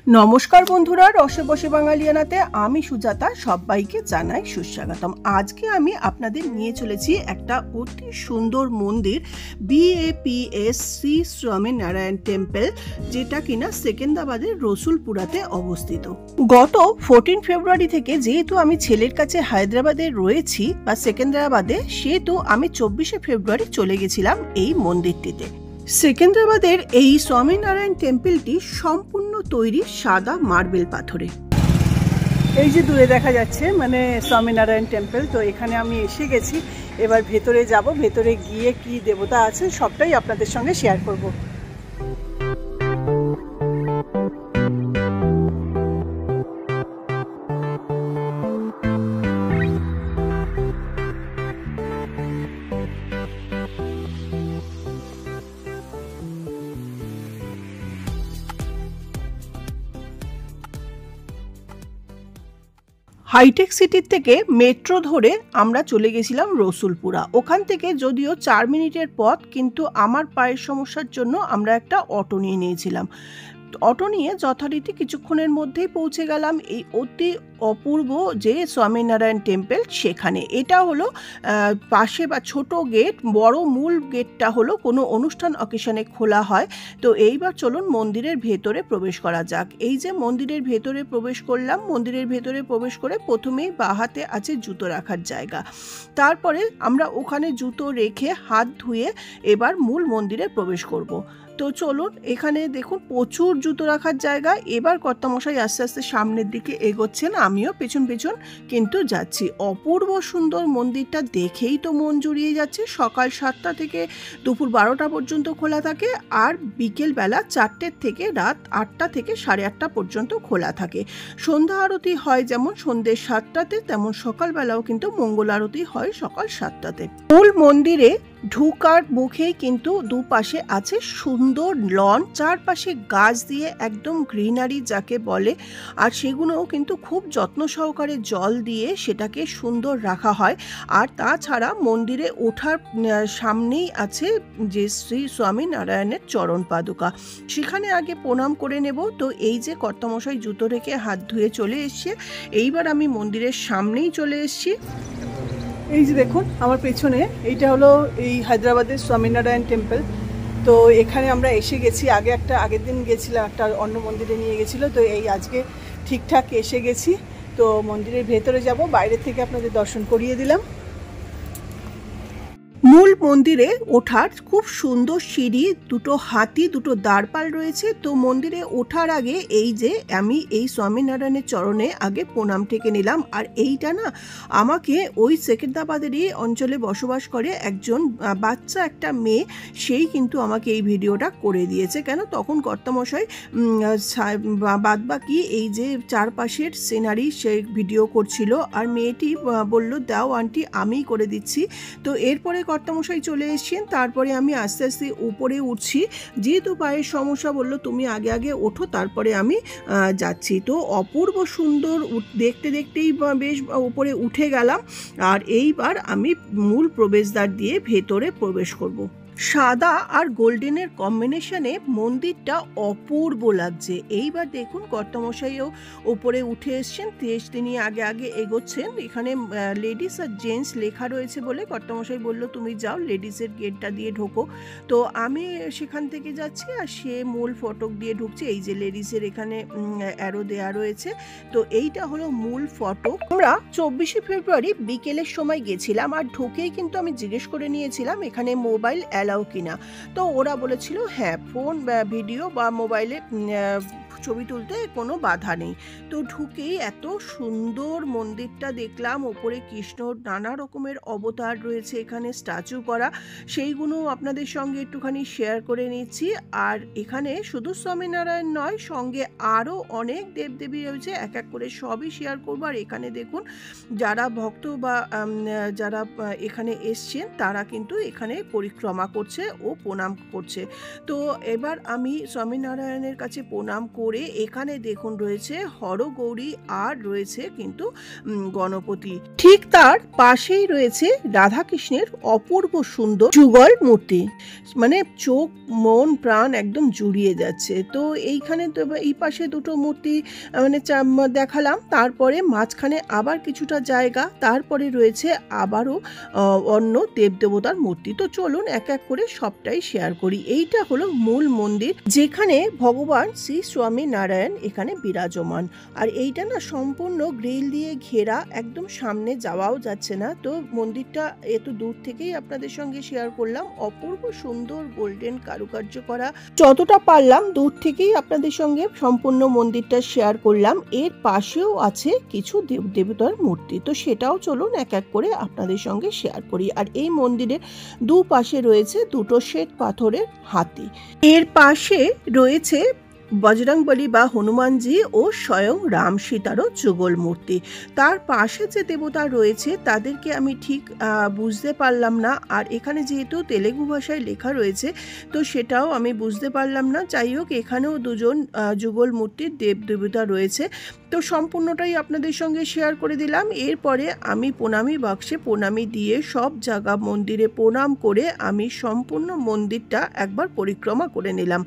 নমস্কার বন্ধুরা, রসে বসে বাঙালিয়ানাতে আমি সুজাতা সবাইকে জানাই সুস্বাগতম। আজকে আমি আপনাদের নিয়ে চলেছি একটা অতি সুন্দর মন্দির, BAPS শ্রী স্বামীনারায়ণ টেম্পল, যেটা কিনা সেকেন্দ্রাবাদের রসুলপুরাতে অবস্থিত। গত 14 ফেব্রুয়ারি থেকে যেহেতু আমি ছেলের কাছে হায়দ্রাবাদে রয়েছি বা সেকেন্দ্রাবাদে, সেহেতু আমি 24শে ফেব্রুয়ারি চলে গেছিলাম এই মন্দিরটিতে। সেকেন্দ্রাবাদের এই স্বামীনারায়ণ টেম্পলটি সম্পূর্ণ তৈরি সাদা মার্বেল পাথরে। এই যে দূরে দেখা যাচ্ছে মানে স্বামীনারায়ণ টেম্পল, তো এখানে আমি এসে গেছি। এবার ভেতরে যাব, ভেতরে গিয়ে কি দেবতা আছে সবটাই আপনাদের সঙ্গে শেয়ার করব। হাইটেক সিটির থেকে মেট্রো ধরে আমরা চলে গেছিলাম রসুলপুরা। ওখান থেকে যদিও 4 মিনিটের পথ, কিন্তু আমার পায়ের সমস্যার জন্য আমরা একটা অটো নিয়ে নিয়েছিলাম। অটো নিয়ে যথারীতি কিছুক্ষণের মধ্যেই পৌঁছে গেলাম এই অতি অপূর্ব যে স্বামীনারায়ণ টেম্পল সেখানে। এটা হলো পাশে বা ছোট গেট, বড় মূল গেটটা হলো কোনো অনুষ্ঠান অকেশনে খোলা হয়। তো এইবার চলুন মন্দিরের ভেতরে প্রবেশ করা যাক। এই যে মন্দিরের ভেতরে প্রবেশ করলাম, মন্দিরের ভেতরে প্রবেশ করে প্রথমেই বাঁ হাতে আছে জুতো রাখার জায়গা। তারপরে আমরা ওখানে জুতো রেখে হাত ধুয়ে এবার মূল মন্দিরে প্রবেশ করব। তো চলুন, এখানে দেখুন প্রচুর জুতো রাখার জায়গা। এবার কর্তামশাই আস্তে আস্তে সামনের দিকে এগোচ্ছেন, আমিও পেছন পেছন কিন্তু যাচ্ছি। অপূর্ব সুন্দর মন্দিরটা দেখেই তো মন জুড়িয়ে যাচ্ছে। সকাল 7টা থেকে দুপুর 12টা পর্যন্ত খোলা থাকে, আর বিকেলবেলা 4টে থেকে রাত 8টা থেকে 8:30 পর্যন্ত খোলা থাকে। সন্ধ্যা আরতি হয় যেমন সন্ধ্যে 7টাতে, তেমন সকালবেলাও কিন্তু মঙ্গল আরতি হয় সকাল 7টাতে। মূল মন্দিরে ঢুকার মুখেই কিন্তু দুপাশে আছে সুন্দর লন, চারপাশে গাছ দিয়ে একদম গ্রিনারি যাকে বলে, আর সেগুলোও কিন্তু খুব যত্ন সহকারে জল দিয়ে সেটাকে সুন্দর রাখা হয়। আর তাছাড়া মন্দিরে ওঠার সামনেই আছে যে শ্রী স্বামীনারায়ণের চরণ পাদুকা, সেখানে আগে প্রণাম করে নেব। তো এই যে কর্তামশাই জুতো রেখে হাত ধুয়ে চলে এসছে, এইবার আমি মন্দিরের সামনেই চলে এসছি। এই যে দেখুন আমার পেছনে, এইটা হলো এই হায়দ্রাবাদের স্বামীনারায়ণ টেম্পল। তো এখানে আমরা এসে গেছি। আগের দিন গেছিলাম, একটা অন্য মন্দিরে নিয়ে গেছিলো। তো এই আজকে ঠিকঠাক এসে গেছি। তো মন্দিরের ভেতরে যাব, বাইরে থেকে আপনাদের দর্শন করিয়ে দিলাম। মূল মন্দিরে ওঠার খুব সুন্দর সিঁড়ি, দুটো হাতি, দুটো দ্বারপাল রয়েছে। তো মন্দিরে ওঠার আগে এই যে আমি এই স্বামীনারায়ণের চরণে আগে প্রণাম টেকে নিলাম। আর এইটা না আমাকে ওই সেকেন্দ্রাবাদেরই অঞ্চলে বসবাস করে একজন বাচ্চা একটা মেয়ে, সেই কিন্তু আমাকে এই ভিডিওটা করে দিয়েছে। কেন, তখন কর্তামশাই বাদবাকি এই যে চারপাশের সিনারি সে ভিডিও করছিল, আর মেয়েটি বলল দাও আন্টি আমিই করে দিচ্ছি। তো এরপরে কর্তামশাই চলে এসেছেন। তারপরে আমি আস্তে আস্তে উপরে উঠছি, যেহেতু পায়ের সমস্যা, বললো তুমি আগে আগে ওঠো, তারপরে আমি যাচ্ছি। তো অপূর্ব সুন্দর, দেখতে দেখতেই বেশ উপরে উঠে গেলাম। আর এইবার আমি মূল প্রবেশদ্বার দিয়ে ভেতরে প্রবেশ করব। সাদা আর গোল্ডেনের কম্বিনেশনে মন্দিরটা অপূর্ব লাগছে। এইবার দেখুন কর্তামশাইও উপরে উঠে এসছেন, তিনি আগে আগে এগোচ্ছেন। এখানে লেডিস আর জেন্টস লেখা রয়েছে বলে কর্তামশাই বলল তুমি যাও লেডিসের গেটটা দিয়ে ঢোকো। তো আমি সেখান থেকে যাচ্ছি, আর সে মূল ফটক দিয়ে ঢুকছে। এই যে লেডিসের এখানে অ্যারো দেয়া রয়েছে। তো এইটা হলো মূল ফটক। আমরা 24শে ফেব্রুয়ারি বিকেলের সময় গেছিলাম, আর ঢুকেই কিন্তু আমি জিজ্ঞেস করে নিয়েছিলাম এখানে মোবাইল অ্যালাউ কিনা। তো ওরা বলেছিল হ্যাঁ, ফোন বা ভিডিও বা মোবাইলে ছবি তুলতে কোনো বাধা নেই। তো ঢুকেই এত সুন্দর মন্দিরটা দেখলাম। ওপরে কৃষ্ণর নানা রকমের অবতার রয়েছে এখানে স্ট্যাচু করা, সেইগুলো আপনাদের সঙ্গে একটুখানি শেয়ার করে নিচ্ছি। আর এখানে শুধু স্বামীনারায়ণ নয়, সঙ্গে আরও অনেক দেবদেবী রয়েছে, এক এক করে সবই শেয়ার করবো। আর এখানে দেখুন যারা ভক্ত বা যারা এখানে এসছেন তারা কিন্তু এখানে পরিক্রমা করছে ও প্রণাম করছে। তো এবার আমি স্বামীনারায়ণের কাছে প্রণাম করে করে এখানে দেখুন রয়েছে হরগৌরী আর রয়েছে কিন্তু গণপতি। ঠিক তার পাশেই রয়েছে রাধাকৃষ্ণের অপূর্ব সুন্দর যুগল মূর্তি, মানে চোখ মন প্রাণ একদম জুড়িয়ে যাচ্ছে। তো এইখানে তো এই পাশে দুটো মূর্তি মানে দেখালাম, তারপরে মাঝখানে আবার কিছুটা জায়গা, তারপরে রয়েছে আবারও অন্য দেবদেবতার মূর্তি। তো চলুন এক এক করে সবটাই শেয়ার করি। এইটা হলো মূল মন্দির, যেখানে ভগবান শ্রী স্বামী নারায়ণ এখানে বিরাজমান। আর এইটা না সম্পূর্ণ গ্রিল দিয়ে ঘেরা, একদম সামনে যাওয়াও যাচ্ছে না। তো মন্দিরটা এত দূর থেকেই আপনাদের সঙ্গে শেয়ার করলাম। অপূর্ব সুন্দর গোল্ডেন কারুকার্য করা, যতটা পারলাম দূর থেকেই আপনাদের সঙ্গে সম্পূর্ণ মন্দিরটা শেয়ার করলাম। এর পাশেও আছে কিছু দেবদেবতার মূর্তি, তো সেটাও চলুন এক এক করে আপনাদের সঙ্গে শেয়ার করি। আর এই মন্দিরের দুপাশে রয়েছে দুটো শ্বেত পাথরের হাতি। এর পাশে রয়েছে বজরংবলী বা হনুমানজি ও স্বয়ং রাম সীতারও যুগল মূর্তি। তার পাশে যে দেবতা রয়েছে তাদেরকে আমি ঠিক বুঝতে পারলাম না, আর এখানে যেহেতু তেলেগু ভাষায় লেখা রয়েছে তো সেটাও আমি বুঝতে পারলাম না। যাই হোক, এখানেও দুজন যুগল মূর্তির দেবদেবতা রয়েছে। তো সম্পূর্ণটাই আপনাদের সঙ্গে শেয়ার করে দিলাম। এরপরে আমি প্রণামী বাক্সে প্রণামী দিয়ে সব জায়গা মন্দিরে প্রণাম করে আমি সম্পূর্ণ মন্দিরটা একবার পরিক্রমা করে নিলাম।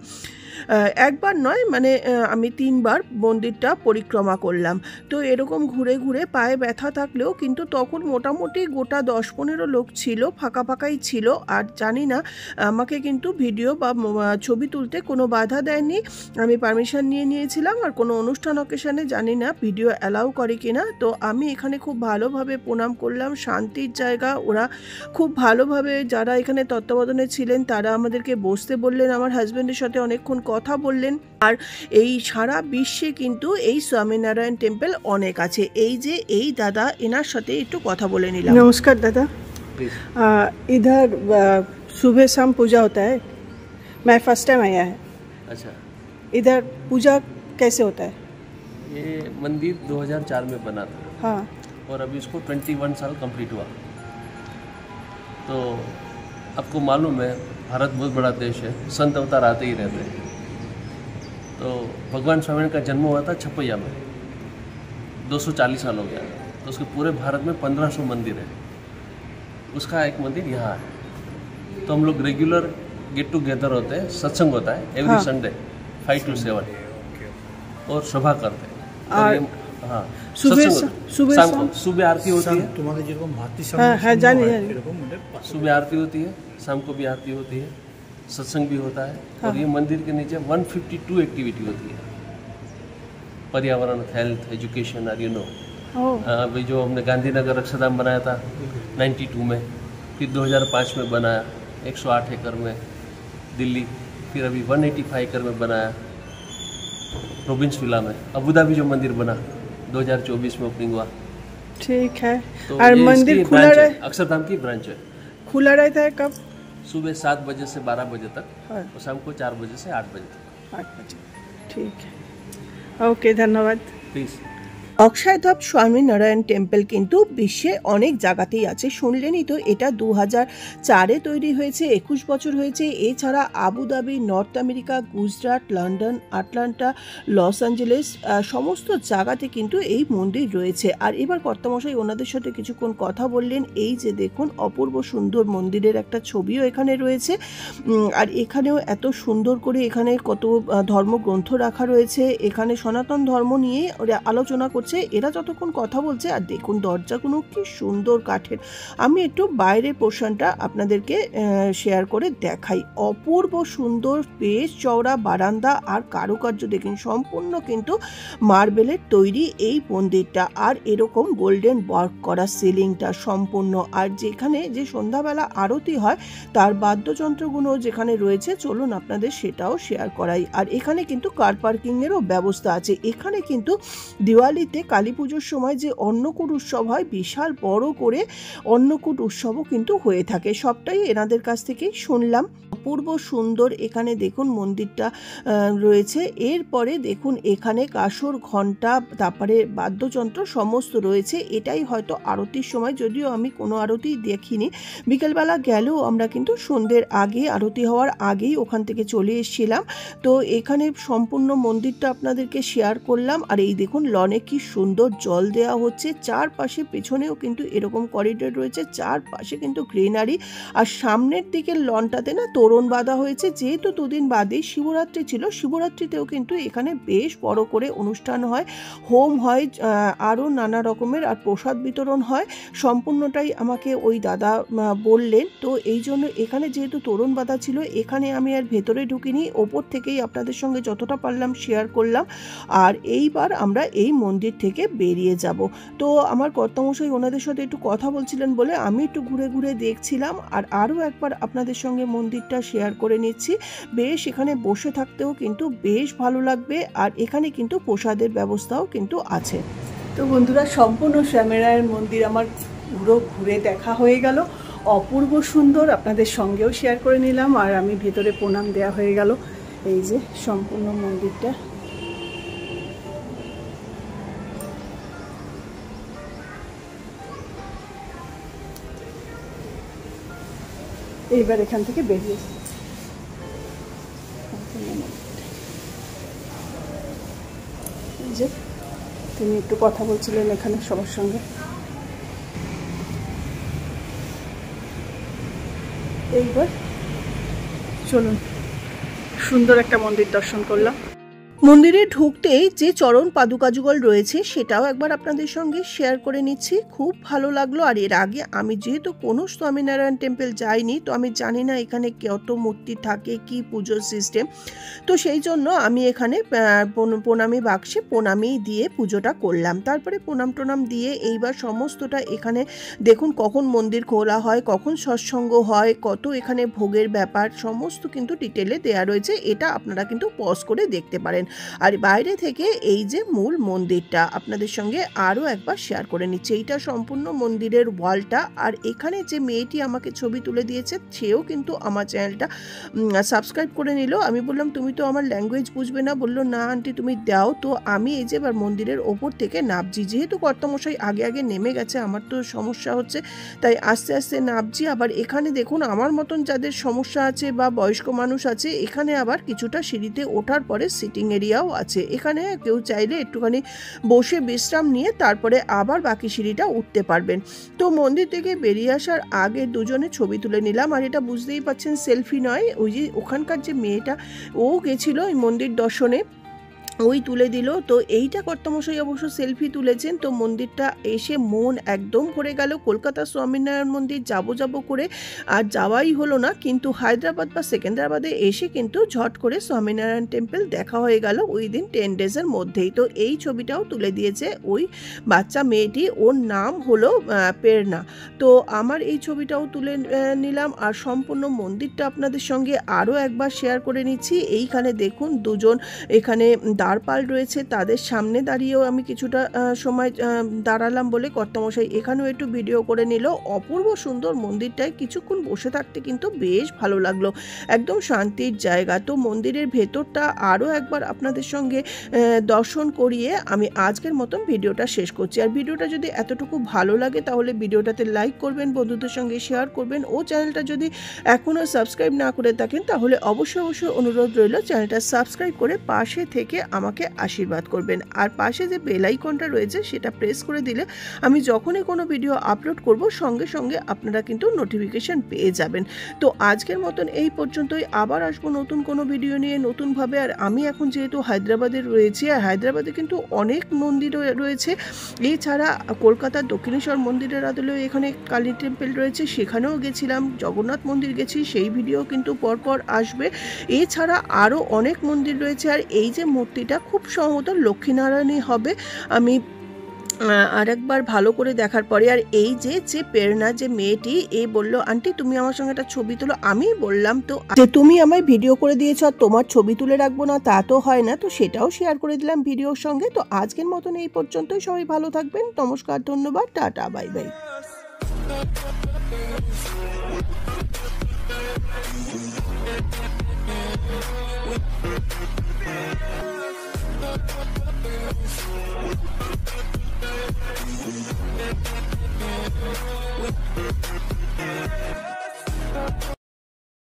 একবার নয়, মানে আমি 3 বার মন্দিরটা পরিক্রমা করলাম। তো এরকম ঘুরে ঘুরে পায়ে ব্যথা থাকলেও কিন্তু তখন মোটামুটি গোটা 10-15 লোক ছিল, ফাঁকা ফাঁকাই ছিল। আর জানি না, আমাকে কিন্তু ভিডিও বা ছবি তুলতে কোনো বাধা দেয়নি, আমি পারমিশন নিয়ে নিয়েছিলাম। আর কোনো অনুষ্ঠান অকেশনে জানি না ভিডিও অ্যালাউ করে কিনা। তো আমি এখানে খুব ভালোভাবে প্রণাম করলাম, শান্তির জায়গা। ওরা খুব ভালোভাবে, যারা এখানে তত্ত্বাবধানে ছিলেন তারা আমাদেরকে বসতে বললেন, আমার হাজব্যান্ডের সাথে অনেকক্ষণ কথা বললেন। আর এই সারা বিশ্বে কিন্তু এই স্বামীনারায়ণ টেম্পল অনেক আছে। এই যে এই দাদা, এনার সাথে একটু কথা বলে নিলাম। नमस्कार दादा, इधर सुबह शाम पूजा होता है। मैं फर्स्ट टाइम आया है। अच्छा, इधर पूजा कैसे होता है? ये मंदिर 2004 में बना था। हाँ, और अभी इसको 21 साल कंप्लीट हुआ। तो आपको मालूम है भारत बहुत बड़ा देश है, संत अवतार आते ही रहते हैं। तो भगवान स्वामी का जन्म हुआ था छपैया में, 240 साल हो गया। तो उसके पूरे भारत में 1500 मंदिर है, उसका एक मंदिर यहाँ है। तो हम लोग रेगुलर गेट टुगेदर होते हैं, सत्संग होता है एवरी संडे 5 to 7 और सभा करते हैं। और हाँ, सुबह आरती होती है, सुबह आरती होती है, शाम को भी आरती होती है, सत्संग भी होता है। और ये मंदिर के नीचे 152 एक्टिविटी होती है, पर्यावरण, हेल्थ, एजुकेशन और यू नो। अभी जो हमने गांधीनगर अक्षरधाम बनाया था 92 में, फिर 2005 में बनाया 108 एकड़ में दिल्ली, फिर अभी 185 एकड़ में बनाया प्रोविंस विला में। अबू धाबी जो मंदिर बना 2024 में ओपनिंग हुआ। ठीक है। तो और मंदिर खुला रहे, अक्षरधाम की ब्रांच है। खुला रहता है कब? सुबह 7 बजे से 12 बजे तक, हाँ, और शाम को 4 बजे से 8 बजे तक। 8 बजे। ठीक है, ओके, धन्यवाद। प्लीज़। অক্ষয়ধাম স্বামীনারায়ণ টেম্পল কিন্তু বিশ্বে অনেক জায়গাতেই আছে, শুনলেনই তো। এটা 2004-এ তৈরি হয়েছে, 21 বছর হয়েছে। এছাড়া Abu Dhabi, north America, Gujarat, London, Atlanta, Los Angeles সমস্ত জায়গাতে কিন্তু এই মন্দির রয়েছে। আর এবার কর্তামশাই ওনাদের সাথে কিছুক্ষণ কথা বললেন। এই যে দেখুন, অপূর্ব সুন্দর মন্দিরের একটা ছবিও এখানে রয়েছে। আর এখানেও এত সুন্দর করে এখানে কত ধর্মগ্রন্থ রাখা রয়েছে। এখানে সনাতন ধর্ম নিয়ে ওরা আলোচনা করছে। এরা যতক্ষণ কথা বলছে, আর দেখুন দরজাগুলো কি সুন্দর কাঠের। আমি একটু বাইরের পোর্শনটা আপনাদেরকে শেয়ার করে দেখাই। অপূর্ব সুন্দর, বেশ চওড়া বারান্দা, আর কারুকার্য দেখুন, সম্পূর্ণ কিন্তু মার্বেলের তৈরি এই মন্দিরটা। আর এরকম গোল্ডেন ওয়ার্ক করা সিলিংটা সম্পূর্ণ। আর যেখানে যে সন্ধ্যাবেলা আরতি হয় তার বাদ্যযন্ত্রগুলো যেখানে রয়েছে, চলুন আপনাদের সেটাও শেয়ার করাই। আর এখানে কিন্তু কার পার্কিংয়েরও ব্যবস্থা আছে। এখানে কিন্তু দিওয়ালিতে, কালী পুজোর সময় যে অন্নকূট উৎসব হয়, বিশাল বড় করে অন্নকূট উৎসবও কিন্তু হয়ে থাকে। সবটাই এনাদের কাছ থেকেই শুনলাম। অপূর্ব সুন্দর এখানে দেখুন মন্দিরটা রয়েছে। এরপরে দেখুন এখানে কাসর, ঘণ্টা, তারপরে বাদ্যযন্ত্র সমস্ত রয়েছে। এটাই হয়তো আরতির সময়, যদিও আমি কোনো আরতি দেখিনি। বিকেলবেলা গেলেও আমরা কিন্তু সন্ধ্যের আগে, আরতি হওয়ার আগেই ওখান থেকে চলে এসেছিলাম। তো এখানে সম্পূর্ণ মন্দিরটা আপনাদেরকে শেয়ার করলাম। আর এই দেখুন লনে কি সুন্দর জল দেওয়া হচ্ছে, চারপাশে পেছনেও কিন্তু এরকম করিডোর রয়েছে, চারপাশে কিন্তু গ্রিনারি। আর সামনের দিকের লনটাতে না তোরণ বাঁধা হয়েছে, যেহেতু দুদিন বাদেই শিবরাত্রি ছিল। শিবরাত্রিতেও কিন্তু এখানে বেশ বড় করে অনুষ্ঠান হয়, হোম হয়, আরও নানা রকমের আর প্রসাদ বিতরণ হয়। সম্পূর্ণটাই আমাকে ওই দাদা বললেন। তো এই জন্য এখানে যেহেতু তোরণ বাঁধা ছিল, এখানে আমি আর ভেতরে ঢুকিনি, ওপর থেকেই আপনাদের সঙ্গে যতটা পারলাম শেয়ার করলাম। আর এইবার আমরা এই মন্দির থেকে বেরিয়ে যাব। তো আমার কর্তামশাই ওনাদের সাথে একটু কথা বলছিলেন বলে আমি একটু ঘুরে ঘুরে দেখছিলাম, আর আরও একবার আপনাদের সঙ্গে মন্দিরটা শেয়ার করে নিচ্ছি। বেশ এখানে বসে থাকতেও কিন্তু বেশ ভালো লাগবে, আর এখানে কিন্তু প্রসাদের ব্যবস্থাও কিন্তু আছে। তো বন্ধুরা, সম্পূর্ণ শ্যামেরায়ের মন্দির আমার পুরো ঘুরে দেখা হয়ে গেল। অপূর্ব সুন্দর, আপনাদের সঙ্গেও শেয়ার করে নিলাম। আর আমি ভেতরে প্রণাম দেওয়া হয়ে গেল। এই যে সম্পূর্ণ মন্দিরটা। এইবার এখান থেকে বেরিয়ে এই যে তিনি একটু কথা বলছিলেন এখানে সবার সঙ্গে। এইবার চলুন, সুন্দর একটা মন্দির দর্শন করলাম। মন্দিরে ঢুকতেই যে চরণ পাদুকাযুগল রয়েছে সেটাও একবার আপনাদের সঙ্গে শেয়ার করে নিচ্ছি। খুব ভালো লাগলো। আর এর আগে আমি যেহেতু কোনো স্বামীনারায়ণ টেম্পল যাইনি, তো আমি জানি না এখানে কত মূর্তি থাকে, কি পুজোর সিস্টেম। তো সেই জন্য আমি এখানে প্রণামী বাক্সে প্রণামী দিয়ে পুজোটা করলাম। তারপরে প্রণাম টনাম দিয়ে এইবার সমস্তটা এখানে দেখুন কখন মন্দির খোলা হয়, কখন সৎসঙ্গ হয়, কত এখানে ভোগের ব্যাপার সমস্ত কিন্তু ডিটেলে দেয়া রয়েছে। এটা আপনারা কিন্তু পজ করে দেখতে পারেন। আর বাইরে থেকে এই যে মূল মন্দিরটা আপনাদের সঙ্গে আরও একবার শেয়ার করে নিচ্ছি। এইটা সম্পূর্ণ মন্দিরের ওয়ালটা। আর এখানে যে মেয়েটি আমাকে ছবি তুলে দিয়েছে সেও কিন্তু আমার চ্যানেলটা সাবস্ক্রাইব করে নিল। আমি বললাম তুমি তো আমার ল্যাঙ্গুয়েজ বুঝবে না, বললো না আন্টি তুমি দাও। তো আমি এই যে এবার মন্দিরের ওপর থেকে নামছি, যেহেতু কর্তামশাই আগে আগে নেমে গেছে, আমার তো সমস্যা হচ্ছে, তাই আস্তে আস্তে নামছি। আবার এখানে দেখুন আমার মতন যাদের সমস্যা আছে বা বয়স্ক মানুষ আছে, এখানে আবার কিছুটা সিঁড়িতে ওঠার পরে সিটিং এরিয়াও আছে। এখানে কেউ চাইলে একটুখানি বসে বিশ্রাম নিয়ে তারপরে আবার বাকি সিঁড়িটা উঠতে পারবেন। তো মন্দির থেকে বেরিয়ে আসার আগে দুজনে ছবি তুলে নিলাম। আর এটা বুঝতেই পারছেন সেলফি নয়, ওই যে ওখানকার যে মেয়েটা ও গেছিল এই মন্দির দর্শনে, ওই তুলে দিল। তো এইটা কর্তামশাই অবশ্য সেলফি তুলেছেন। তো মন্দিরটা এসে মন একদম ভরে গেল। কলকাতা স্বামীনারায়ণ মন্দির যাব করে আর যাওয়াই হলো না, কিন্তু হায়দ্রাবাদ বা সেকেন্দ্রাবাদে এসে কিন্তু ঝট করে স্বামীনারায়ণ টেম্পল দেখা হয়ে গেল ওই দিন 10 ডেজের মধ্যেই। তো এই ছবিটাও তুলে দিয়েছে ওই বাচ্চা মেয়েটি, ওর নাম হলো প্রেরণা। তো আমার এই ছবিটাও তুলে নিলাম। আর সম্পূর্ণ মন্দিরটা আপনাদের সঙ্গে আরও একবার শেয়ার করে নিচ্ছি। এইখানে দেখুন দুজন এখানে দ্বারপাল রয়েছে, তাদের সামনে দাঁড়িয়েও আমি কিছুটা সময় দাঁড়ালাম বলে কর্তামশাই এখানেও একটু ভিডিও করে নিল। অপূর্ব সুন্দর মন্দিরটায় কিছুক্ষণ বসে থাকতে কিন্তু বেশ ভালো লাগলো, একদম শান্তির জায়গা। তো মন্দিরের ভেতরটা আরও একবার আপনাদের সঙ্গে দর্শন করিয়ে আমি আজকের মতন ভিডিওটা শেষ করছি। আর ভিডিওটা যদি এতটুকু ভালো লাগে তাহলে ভিডিওটাতে লাইক করবেন, বন্ধুদের সঙ্গে শেয়ার করবেন, ও চ্যানেলটা যদি এখনও সাবস্ক্রাইব না করে থাকেন তাহলে অবশ্যই অনুরোধ রইল চ্যানেলটা সাবস্ক্রাইব করে পাশে থেকে আমাকে আশীর্বাদ করবেন। আর পাশে যে বেল আইকনটা রয়েছে সেটা প্রেস করে দিলে আমি যখনই কোনো ভিডিও আপলোড করব সঙ্গে সঙ্গে আপনারা কিন্তু নোটিফিকেশন পেয়ে যাবেন। তো আজকের মতন এই পর্যন্তই, আবার আসবো নতুন কোনো ভিডিও নিয়ে নতুনভাবে। আর আমি এখন যেহেতু হায়দ্রাবাদে রয়েছি, আর হায়দ্রাবাদে কিন্তু অনেক মন্দির রয়েছে, এছাড়া কলকাতার দক্ষিণেশ্বর মন্দিরের আদলেও এখানে কালী টেম্পল রয়েছে, সেখানেও গেছিলাম, জগন্নাথ মন্দির গেছি, সেই ভিডিও কিন্তু পরপর আসবে। এছাড়া আরও অনেক মন্দির রয়েছে। আর এই যে মূর্তিটা খুব সম্ভবত লক্ষ্মীনারায়ণই হবে, আমি আরেকবার ভালো করে দেখার পরে। আর এই যে প্রেরণা যে মেয়েটি, এ বলল আন্টি তুমি আমার সঙ্গে একটা ছবি তোলো। আমি বললাম তো যে তুমি আমায় ভিডিও করে দিয়েছ আর তোমার ছবি তুলে রাখবো না, তা তো হয় না। তো সেটাও শেয়ার করে দিলাম ভিডিওর সঙ্গে। তো আজকের মতন এই পর্যন্তই, সবাই ভালো থাকবেন, নমস্কার, ধন্যবাদ, টাটা, বাই বাই। We